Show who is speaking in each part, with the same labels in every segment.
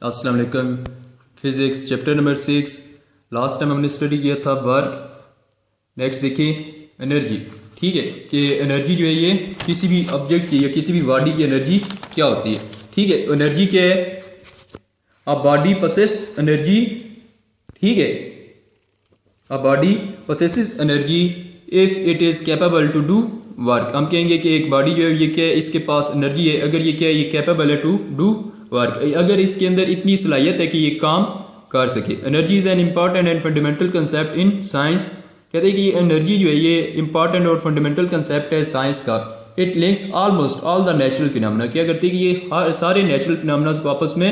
Speaker 1: अस्सलाम वालेकुम। Physics chapter number 6 last time हमने स्टडी किया था वर्क। नेक्स्ट देखिए एनर्जी। ठीक है कि एनर्जी जो है ये किसी भी ऑब्जेक्ट की या किसी भी बॉडी की एनर्जी क्या होती है। ठीक है, एनर्जी क्या है? A body possess energy. ठीक है, a body possesses energy if it is capable to do work. हम कहेंगे कि एक बॉडी जो है ये क्या है, इसके पास एनर्जी है अगर ये क्या है, ये कैपेबल है टू डू वर्क, अगर इसके अंदर इतनी सलाहियत है कि ये काम कर सके। Energy is an important and fundamental concept in science. कहते हैं कि ये एनर्जी जो है ये इंपॉर्टेंट और फंडामेंटल कंसेप्ट है साइंस का। It links almost all the natural phenomena. क्या करती है कि ये सारे नेचुरल फिनोमेना को आपस में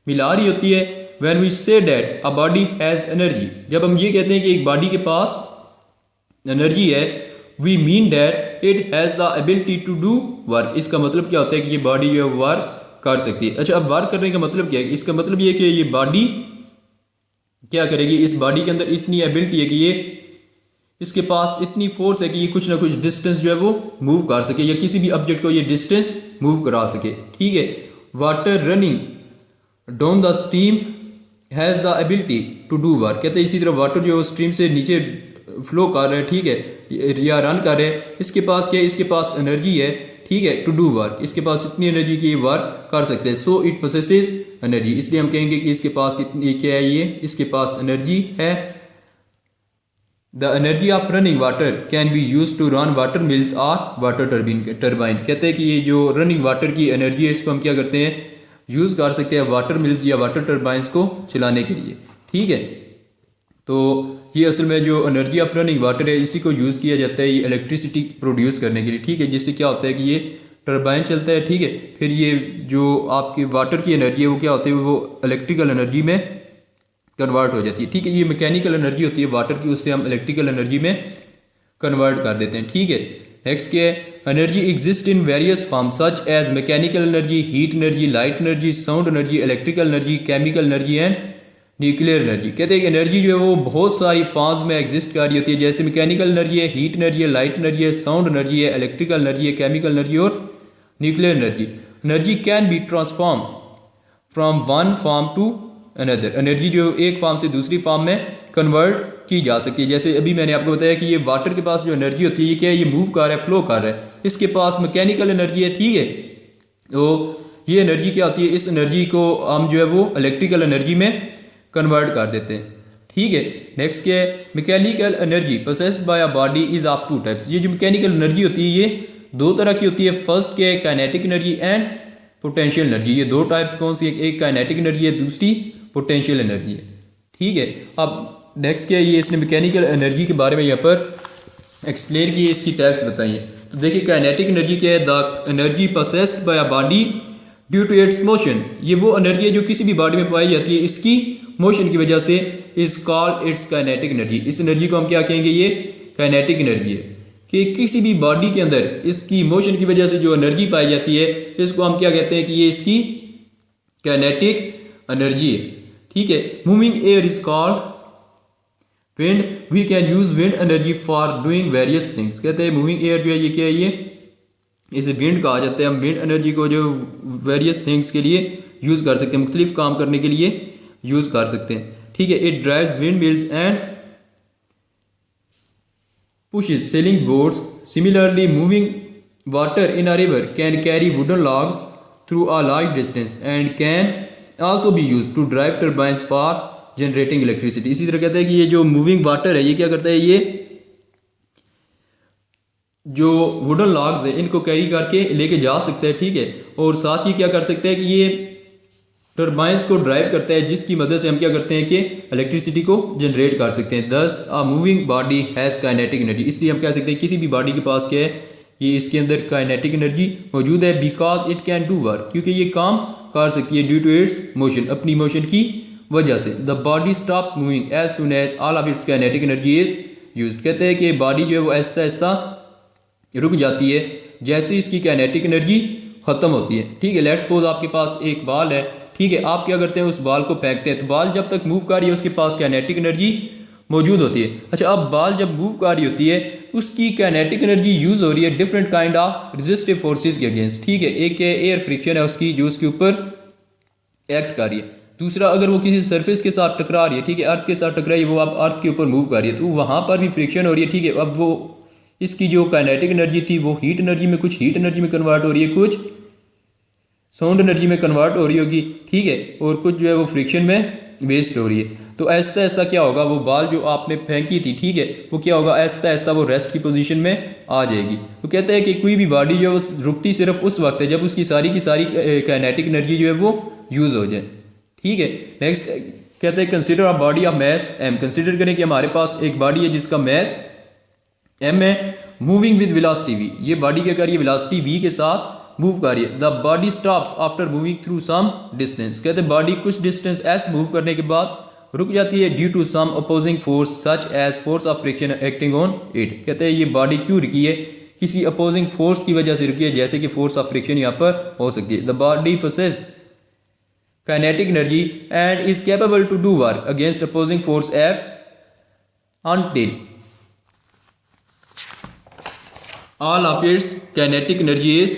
Speaker 1: मिला रही होती है। When we say that a body has energy, जब हम ये कहते हैं कि एक बॉडी के पास एनर्जी है, we mean that it has the ability to do work. इसका मतलब क्या होता है कि ये बॉडी जो है वर्क कर सकती है। अच्छा, अब वर्क करने का मतलब क्या है? इसका मतलब ये कि ये बॉडी क्या करेगी, इस बॉडी के अंदर इतनी एबिलिटी है कि ये इसके पास इतनी फोर्स है कि ये कुछ ना कुछ डिस्टेंस जो है वो मूव कर सके या किसी भी ऑब्जेक्ट को ये डिस्टेंस मूव करा सके। ठीक है, water running down the stream has the ability to do work. कहते हैं इसी तरह वाटर जो स्ट्रीम से नीचे फ्लो कर रहा है, ठीक है, या रन कर रहे हैं, इसके पास क्या है, इसके पास एनर्जी है। ठीक है, टू डू वर्क, इसके पास इतनी एनर्जी की वर्क कर सकते हैं। सो इट पोसेसेस एनर्जी, इसलिए हम कहेंगे कि इसके पास कितनी क्या है, ये इसके पास एनर्जी है। The energy of running water can be use to run water mills और वाटर टर्बाइन। कहते हैं कि ये जो रनिंग वाटर की एनर्जी है इसको हम क्या करते हैं, यूज़ कर सकते हैं वाटर मिल्स या वाटर टर्बाइंस को चलाने के लिए। ठीक है, तो ये असल में जो एनर्जी ऑफ रनिंग वाटर है इसी को यूज़ किया जाता है ये इलेक्ट्रिसिटी प्रोड्यूस करने के लिए। ठीक है, जिससे क्या होता है कि ये टर्बाइन चलता है। ठीक है, फिर ये जो आपकी वाटर की एनर्जी है वो क्या होती है, वो इलेक्ट्रिकल एनर्जी में कन्वर्ट हो जाती है। ठीक है, ये मैकेनिकल एनर्जी होती है वाटर की, उससे हम इलेक्ट्रिकल एनर्जी में कन्वर्ट कर देते हैं। ठीक है, नेक्स्ट क्या है, energy exist in various form such as mechanical energy, heat energy, light energy, sound energy, electrical energy, chemical energy and nuclear energy. कहते हैं कि एनर्जी जो है वो बहुत सारी फॉर्म्स में एग्जिस्ट कर रही होती है, जैसे मैकेनिकल एनर्जी है, हीट एनर्जी है, लाइट एनर्जी है, साउंड एनर्जी है, इलेक्ट्रिकल एनर्जी है, केमिकल एनर्जी और nuclear energy. Energy can be transform from one form to another. एनर्जी जो एक फॉर्म से दूसरी फॉर्म में कन्वर्ट की जा सकती है। जैसे अभी मैंने आपको बताया कि ये वाटर के पास जो एनर्जी होती है ये क्या है, ये मूव कर रहा है, फ्लो कर रहा है, इसके पास मैकेनिकल एनर्जी है। ठीक है, तो ये एनर्जी क्या होती है, इस एनर्जी को हम जो है वो इलेक्ट्रिकल एनर्जी में कन्वर्ट कर देते हैं। ठीक है, नेक्स्ट क्या है, mechanical energy possessed by a body is of two types. ये जो मैकेनिकल एनर्जी होती है ये दो तरह की होती है। फर्स्ट क्या है, kinetic energy and potential energy. ये दो टाइप्स कौन सी है, एक काइनेटिक एनर्जी है, दूसरी पोटेंशियल एनर्जी है। ठीक है, अब नेक्स्ट क्या है, ये इसने मैकेनिकल एनर्जी के बारे में यहाँ पर एक्सप्लेन किए, इसकी टाइप्स बताई हैं। तो देखिए काइनेटिक एनर्जी क्या है, the energy possessed by a body due to its motion. ये वो एनर्जी है जो किसी भी बॉडी में पाई जाती है इसकी मोशन की वजह से, is called its kinetic energy. इस एनर्जी को हम क्या कहेंगे, ये काइनेटिक एनर्जी है कि किसी भी बॉडी के अंदर इसकी मोशन की वजह से जो एनर्जी पाई जाती है इसको हम क्या कहते हैं कि ये इसकी काइनेटिक एनर्जी है। ठीक है, moving air is called wind. We can use wind energy for doing various things. कहते हैं मूविंग एयर जो है ये क्या है, ये इसे विंड कहा जाता है। हम विंड एनर्जी को जो वेरियस थिंग्स के लिए यूज़ कर सकते हैं, मुख्तलिफ काम करने के लिए यूज़ कर सकते हैं। ठीक है, it drives wind mills and pushes sailing boats. Similarly, moving water in a river can carry wooden logs through a large distance and can also be used to drive turbines for generating electricity. इसी तरह कहते हैं कि ये जो moving water है ये क्या करता है, ये जो वुडन लॉग्स है इनको कैरी करके लेके जा सकते हैं। ठीक है, और साथ ही क्या कर सकते हैं कि ये टर्बाइंस को ड्राइव करता है, जिसकी मदद से हम क्या करते हैं कि इलेक्ट्रिसिटी को जनरेट कर सकते हैं। दस a moving body has kinetic energy. इसलिए हम कह सकते हैं किसी भी बॉडी के पास क्या है, ये इसके अंदर काइनेटिक एनर्जी मौजूद है, because it can do work, क्योंकि ये काम कर सकती है ड्यू टू इट्स मोशन, अपनी मोशन की वजह से। The body stops moving as soon as all of its kinetic energy is used. कहते हैं कि बॉडी जो है वो आहिस्ता आहिस्ता रुक जाती है जैसे इसकी काइनेटिक एनर्जी ख़त्म होती है। ठीक है, लेट्स सपोज आपके पास एक बॉल है। ठीक है, आप क्या करते हैं, उस बॉल को फेंकते हैं, तो बॉल जब तक मूव कर रही है उसके पास काइनेटिक एनर्जी मौजूद होती है। अच्छा, अब बॉल जब मूव कर रही होती है उसकी काइनेटिक एनर्जी यूज़ हो रही है different kind of resistive forces के अगेंस्ट। ठीक है, एक एयर फ्रिक्शन है उसकी जो उसके ऊपर एक्ट कर रही है। दूसरा, अगर वो किसी सरफेस के साथ टकरा रही है, ठीक है, अर्थ के साथ टकराई, वो आप अर्थ के ऊपर मूव कर रही है, तो वहाँ पर भी फ्रिक्शन हो रही है, ठीक है। अब वो इसकी जो काइनेटिक एनर्जी थी वो हीट एनर्जी में, कुछ हीट एनर्जी में कन्वर्ट हो रही है, कुछ साउंड एनर्जी में कन्वर्ट हो रही होगी, ठीक है, और कुछ जो है वो फ्रिक्शन में वेस्ट हो रही है। तो आहिस्ता आहिस्ता क्या होगा, वो बॉल जो आपने फेंकी थी, ठीक है, वो क्या होगा, आहिस्ता आहिस्ता वो रेस्ट की पोजीशन में आ जाएगी। तो कहते हैं कि कोई भी बॉडी जो है वो रुकती सिर्फ उस वक्त है जब उसकी सारी की सारी काइनेटिक एनर्जी जो है वो यूज़ हो जाए, ठीक है। नेक्स्ट कहते हैं consider a body of mass m. Consider करें कि हमारे पास एक बॉडी है जिसका मैस एम है, मूविंग विद वेलोसिटी वी। ये बॉडी क्या कर रही है, वेलोसिटी वी के साथ मूव कर रही है। The body stops after moving through some distance. कहते हैं बॉडी कुछ डिस्टेंस एस मूव करने के बाद रुक जाती है, due to some opposing force such as force of friction acting on it. कहते हैं ये बॉडी क्यों रुकी है, किसी अपोजिंग फोर्स की वजह से रुकी है, जैसे कि फोर्स ऑफ फ्रिक्शन यहाँ पर हो सकती है। The body possess kinetic energy and is capable to do work against opposing force f until all of its kinetic energy is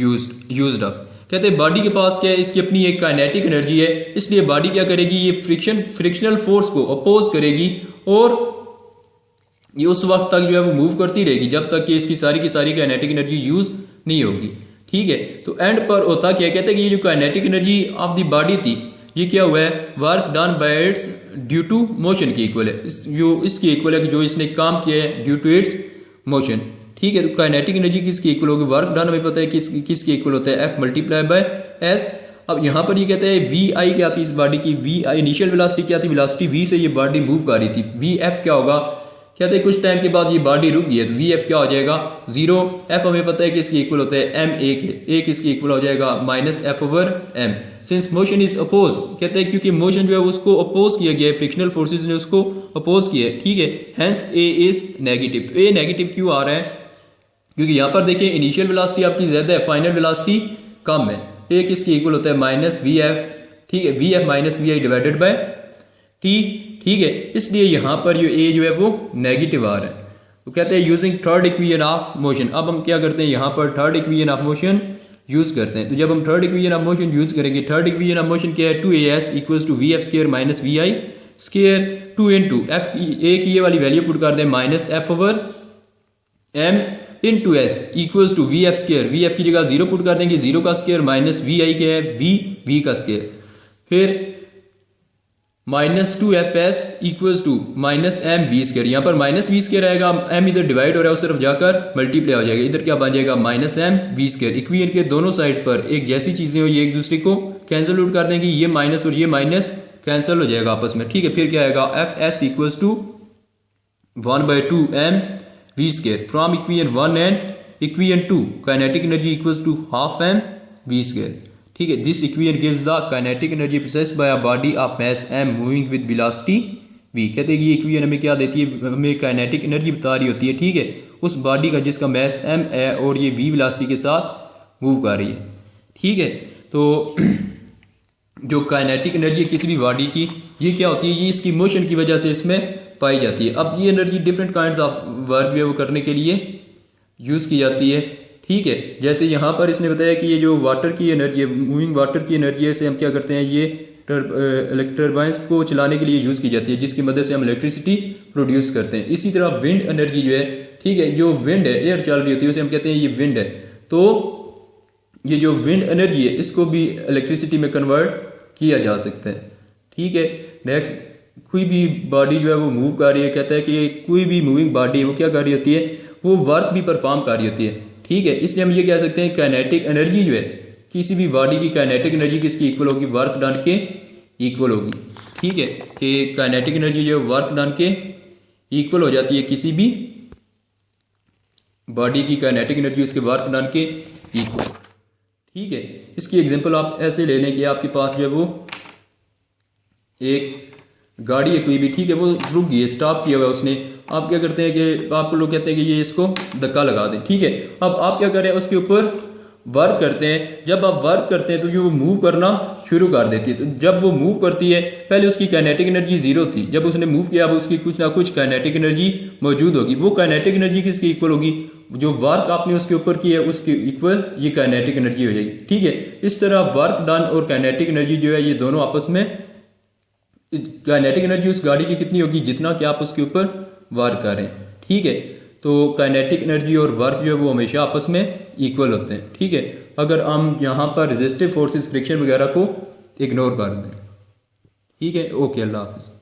Speaker 1: used up। कहते हैं बॉडी के पास क्या है, इसकी अपनी एक काइनेटिक एनर्जी है, इसलिए बॉडी क्या करेगी, ये फ्रिक्शनल फोर्स को अपोज करेगी और ये उस वक्त तक जो है वो मूव करती रहेगी जब तक कि इसकी सारी की सारी काइनेटिक एनर्जी यूज नहीं होगी, ठीक है। तो एंड पर होता क्या, कहते हैं कि ये जो kinetic energy of the body थी, ये क्या हुआ है, work done by its due to motion की इक्वल है, जो इसकी इक्वल है कि जो इसने काम किया है ड्यू टू इट्स मोशन, ठीक है। तो काइनेटिक एनर्जी किसकी इक्वल होगी, वर्क डन हमें पता है किसकी इक्वल होता है, एफ मल्टीप्लाई बाय एस। अब यहाँ पर ये कहते हैं वी आई क्या थी इस बॉडी की, वी आई इनिशियल वेलोसिटी क्या थी, वेलोसिटी वी से ये बॉडी मूव कर रही थी, वी एफ क्या होगा, कहते हैं कुछ टाइम के बाद ये बॉडी रुक गई है तो वी एफ क्या हो जाएगा, जीरो। एफ हमें पता है कि इसकी इक्वल होता है एम ए के, एक इसकी इक्वल हो जाएगा minus f over m. Since motion is oppose, कहते हैं क्योंकि मोशन जो है उसको अपोज किया गया है, फ्रिक्शनल फोर्सेज ने उसको अपोज किया है, ठीक है। Hence A is negative. तो ए नेगेटिव क्यों आ रहा है, क्योंकि यहाँ पर देखिए इनिशियल वेलोसिटी आपकी ज्यादा है, फाइनल वेलोसिटी कम है, एक इसकी इक्वल होता है माइनस वी एफ, ठीक है, v f minus v i divided by t, ठीक है। इसलिए यहाँ पर जो ए जो है वो नेगेटिव आ रहा है। तो कहते हैं using third equation of motion. अब हम क्या करते हैं, यहाँ पर third equation of motion use करते हैं। तो जब हम third equation of motion use करेंगे, थर्ड इक्वेशन ऑफ मोशन क्या है, 2as equals to v f square minus v i square 2 into f की ए की ये वाली वैल्यू पुट कर दें minus f over m in two s equals to v f square, V F की जगह जीरो पुट कर देंगे, जीरो का स्केयर माइनस वी आई क्या है, वी का स्केयर, फिर minus 2fs equals to minus m v square. यहाँ पर माइनस वी स्केयर आएगा, एम इधर डिवाइड हो रहा है, उस तरफ जाकर मल्टीप्लाई हो जाएगा, इधर क्या बन जाएगा minus m v square. Equation के दोनों साइड्स पर एक जैसी चीजें हो, ये एक दूसरे को कैंसिल आउट कर देंगी, ये माइनस और ये माइनस कैंसिल हो जाएगा आपस में, ठीक है। फिर क्या आएगा, f s equals to 1/2 m v square from equation 1 and equation 2 kinetic energy equals to half m v square, ठीक है। This equation gives the kinetic energy possessed by a body of mass m moving with velocity v। कहते हैं कि ये equation हमें क्या देती है, हमें काइनेटिक एनर्जी बता रही होती है, ठीक है, उस बॉडी का जिसका मास m है और ये v वेलोसिटी के साथ मूव कर रही है, ठीक है। तो जो काइनेटिक एनर्जी है किसी भी बॉडी की, ये क्या होती है, ये इसकी मोशन की वजह से इसमें पाई जाती है। अब ये energy different kinds of work भी वो करने के लिए यूज़ की जाती है, ठीक है। जैसे यहाँ पर इसने बताया कि ये जो वाटर की एनर्जी है, मूविंग वाटर की एनर्जी है, से हम क्या करते हैं, ये टर्बाइंस को चलाने के लिए यूज़ की जाती है, जिसकी मदद से हम इलेक्ट्रिसिटी प्रोड्यूस करते हैं। इसी तरह विंड एनर्जी जो है, ठीक है, जो विंड है, एयर चल रही होती है, उसे हम कहते हैं ये विंड है। तो ये जो विंड एनर्जी है इसको भी इलेक्ट्रिसिटी में कन्वर्ट किया जा सकता है, ठीक है। नेक्स्ट, कोई भी बॉडी जो है वो मूव कर रही है, कहता है कि कोई भी मूविंग बॉडी है वो क्या कर रही होती है, वो वर्क भी परफॉर्म कर रही होती है, ठीक है। इसलिए हम ये कह सकते हैं काइनेटिक एनर्जी जो है किसी भी बॉडी की काइनेटिक एनर्जी किसकी इक्वल होगी, वर्क डन के इक्वल होगी, ठीक है। कि काइनेटिक एनर्जी जो है वर्क डन के इक्वल हो जाती है, किसी भी बॉडी की काइनेटिक एनर्जी उसके वर्क डन के इक्वल, ठीक है। इसकी एग्जांपल आप ऐसे ले लें कि आपके पास जो है वो एक गाड़ी है कोई भी, ठीक है, वो रुक गई है, स्टॉप किया हुआ है उसने। आप क्या करते हैं कि आपको लोग कहते हैं कि ये इसको धक्का लगा दें, ठीक है। अब आप क्या करें, उसके ऊपर वर्क करते हैं। जब आप वर्क करते हैं तो ये वो मूव करना शुरू कर देती है। तो जब वो मूव करती है, पहले उसकी काइनेटिक एनर्जी जीरो थी, जब उसने मूव किया अब उसकी कुछ ना कुछ काइनेटिक एनर्जी मौजूद होगी। वो काइनेटिक एनर्जी किसकी इक्वल होगी, जो वर्क आपने उसके ऊपर किया है उसके इक्वल ये काइनेटिक एनर्जी हो जाएगी। ठीक है, इस तरह वर्क डन और काइनेटिक एनर्जी जो है ये दोनों आपस में, काइनेटिक एनर्जी उस गाड़ी की कितनी होगी जितना कि आप उसके ऊपर वर्क कर रहे हैं। ठीक है, तो काइनेटिक एनर्जी और वर्क जो है वो हमेशा आपस में इक्वल होते हैं। ठीक है, अगर हम यहाँ पर रेजिस्टिव फोर्सेस फ्रिक्शन वगैरह को इग्नोर कर दें। ठीक है, ओके, अल्लाह हाफिज़।